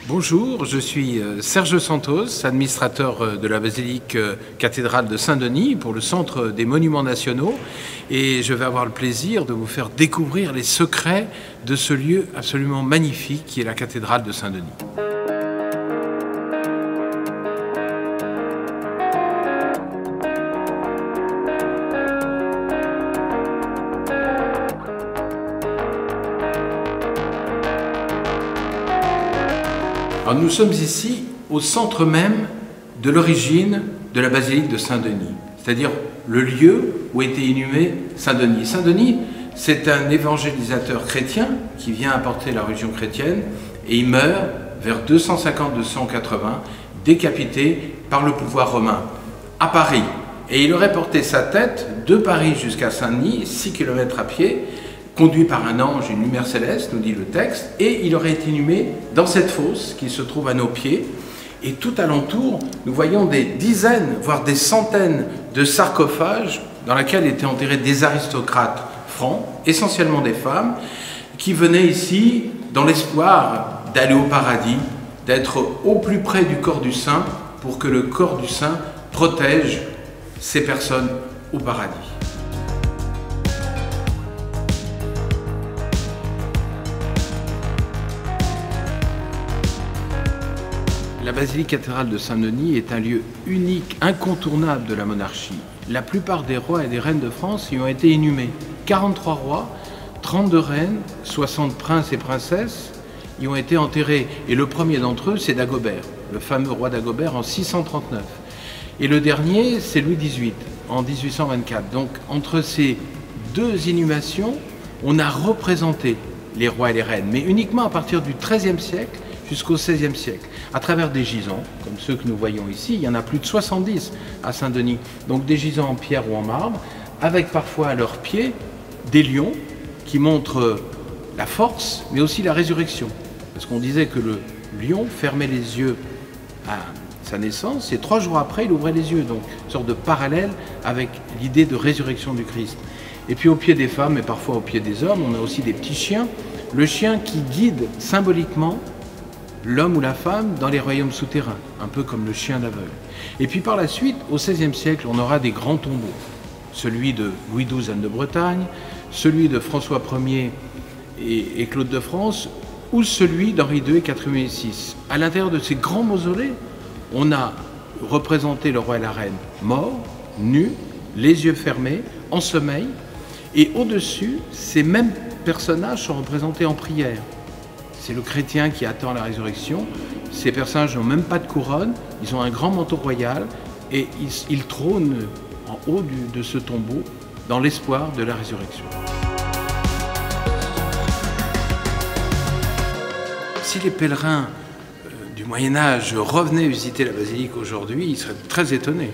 Bonjour, je suis Serge Santos, administrateur de la basilique cathédrale de Saint-Denis pour le Centre des Monuments Nationaux, et je vais avoir le plaisir de vous faire découvrir les secrets de ce lieu absolument magnifique qui est la cathédrale de Saint-Denis. Alors nous sommes ici au centre même de l'origine de la basilique de Saint-Denis, c'est-à-dire le lieu où était inhumé Saint-Denis. Saint-Denis, c'est un évangélisateur chrétien qui vient apporter la religion chrétienne et il meurt vers 250-280, décapité par le pouvoir romain à Paris. Et il aurait porté sa tête de Paris jusqu'à Saint-Denis, 6 km à pied, conduit par un ange, une lumière céleste, nous dit le texte, et il aurait été inhumé dans cette fosse qui se trouve à nos pieds. Et tout alentour, nous voyons des dizaines, voire des centaines de sarcophages dans lesquels étaient enterrés des aristocrates francs, essentiellement des femmes, qui venaient ici dans l'espoir d'aller au paradis, d'être au plus près du corps du saint, pour que le corps du saint protège ces personnes au paradis. La basilique cathédrale de Saint-Denis est un lieu unique, incontournable de la monarchie. La plupart des rois et des reines de France y ont été inhumés. 43 rois, 32 reines, 60 princes et princesses y ont été enterrés. Et le premier d'entre eux, c'est Dagobert, le fameux roi Dagobert en 639. Et le dernier, c'est Louis XVIII, en 1824. Donc entre ces deux inhumations, on a représenté les rois et les reines, mais uniquement à partir du XIIIe siècle, jusqu'au XVIe siècle, à travers des gisants, comme ceux que nous voyons ici. Il y en a plus de 70 à Saint-Denis, donc des gisants en pierre ou en marbre, avec parfois à leurs pieds des lions qui montrent la force, mais aussi la résurrection. Parce qu'on disait que le lion fermait les yeux à sa naissance, et 3 jours après, il ouvrait les yeux, donc une sorte de parallèle avec l'idée de résurrection du Christ. Et puis au pied des femmes, et parfois au pied des hommes, on a aussi des petits chiens, le chien qui guide symboliquement l'homme ou la femme dans les royaumes souterrains, un peu comme le chien d'aveugle. Et puis par la suite, au XVIe siècle, on aura des grands tombeaux. Celui de Louis XII, Anne de Bretagne, celui de François Ier et Claude de France, ou celui d'Henri II et Catherine VI. À l'intérieur de ces grands mausolées, on a représenté le roi et la reine morts, nus, les yeux fermés, en sommeil, et au-dessus, ces mêmes personnages sont représentés en prière. C'est le chrétien qui attend la résurrection. Ces personnages n'ont même pas de couronne, ils ont un grand manteau royal et ils trônent en haut de ce tombeau dans l'espoir de la résurrection. Si les pèlerins du Moyen-Âge revenaient visiter la basilique aujourd'hui, ils seraient très étonnés,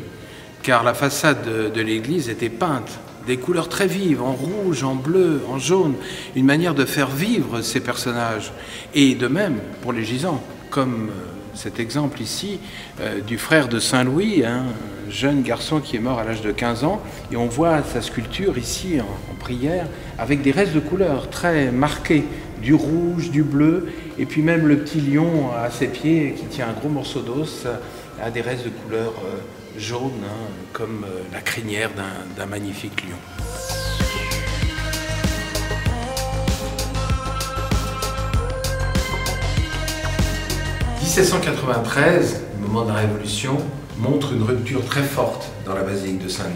car la façade de l'église était peinte des couleurs très vives, en rouge, en bleu, en jaune, une manière de faire vivre ces personnages. Et de même pour les gisants, comme cet exemple ici du frère de Saint-Louis, un jeune garçon qui est mort à l'âge de 15 ans, et on voit sa sculpture ici en prière, avec des restes de couleurs très marqués, du rouge, du bleu, et puis même le petit lion à ses pieds qui tient un gros morceau d'os, a des restes de couleurs jaune, comme la crinière d'un magnifique lion. « 1793, le moment de la Révolution, montre une rupture très forte dans la basilique de Saint-Denis.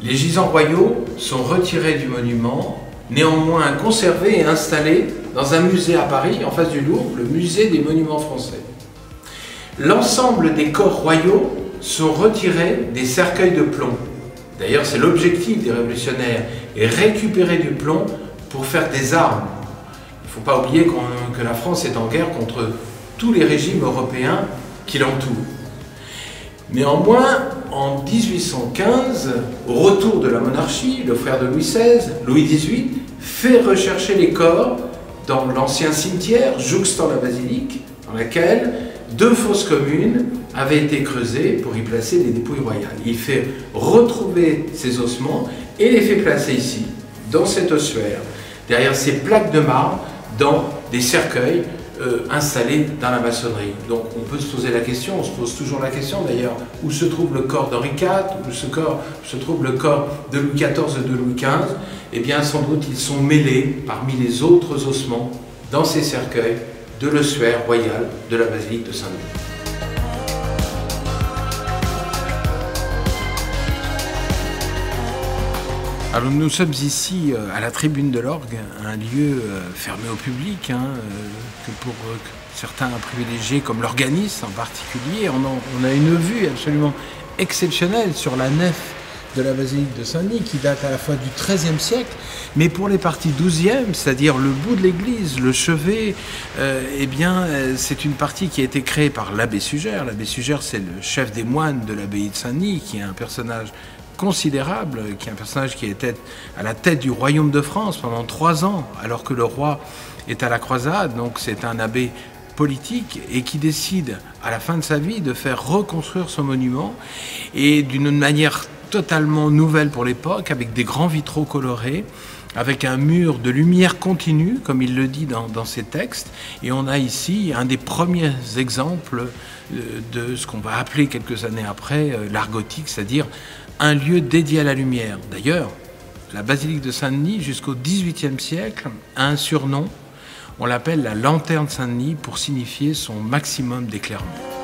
Les gisants royaux sont retirés du monument, néanmoins conservés et installés dans un musée à Paris, en face du Louvre, le musée des monuments français. L'ensemble des corps royaux sont retirés des cercueils de plomb. D'ailleurs, c'est l'objectif des révolutionnaires, et récupérer du plomb pour faire des armes. Il ne faut pas oublier que la France est en guerre contre tous les régimes européens qui l'entourent. Néanmoins, en 1815, au retour de la monarchie, le frère de Louis XVI, Louis XVIII, fait rechercher les corps dans l'ancien cimetière jouxtant la basilique, dans laquelle 2 fosses communes avaient été creusées pour y placer les dépouilles royales. Il fait retrouver ces ossements et les fait placer ici, dans cet ossuaire, derrière ces plaques de marbre, dans des cercueils installés dans la maçonnerie. Donc on peut se poser la question, on se pose toujours la question d'ailleurs, où se trouve le corps d'Henri IV, où se trouve le corps de Louis XIV et de Louis XV? Eh bien sans doute ils sont mêlés parmi les autres ossements dans ces cercueils de l'ossuaire royal de la basilique de Saint-Denis. Alors nous sommes ici à la tribune de l'Orgue, un lieu fermé au public, que pour certains privilégiés comme l'organiste en particulier. On a une vue absolument exceptionnelle sur la nef de la basilique de Saint-Denis qui date à la fois du XIIIe siècle, mais pour les parties XIIe, c'est-à-dire le bout de l'église, le chevet, eh bien c'est une partie qui a été créée par l'abbé Sugère. L'abbé Sugère, c'est le chef des moines de l'abbaye de Saint-Denis, qui est un personnage considérable, qui est un personnage qui était à la tête du royaume de France pendant 3 ans, alors que le roi est à la croisade. Donc c'est un abbé politique et qui décide à la fin de sa vie de faire reconstruire son monument, et d'une manière totalement nouvelle pour l'époque, avec des grands vitraux colorés, avec un mur de lumière continue, comme il le dit dans ses textes. Et on a ici un des premiers exemples de ce qu'on va appeler quelques années après l'art gothique, c'est-à-dire un lieu dédié à la lumière. D'ailleurs, la basilique de Saint-Denis, jusqu'au XVIIIe siècle, a un surnom. On l'appelle la lanterne Saint-Denis pour signifier son maximum d'éclairement.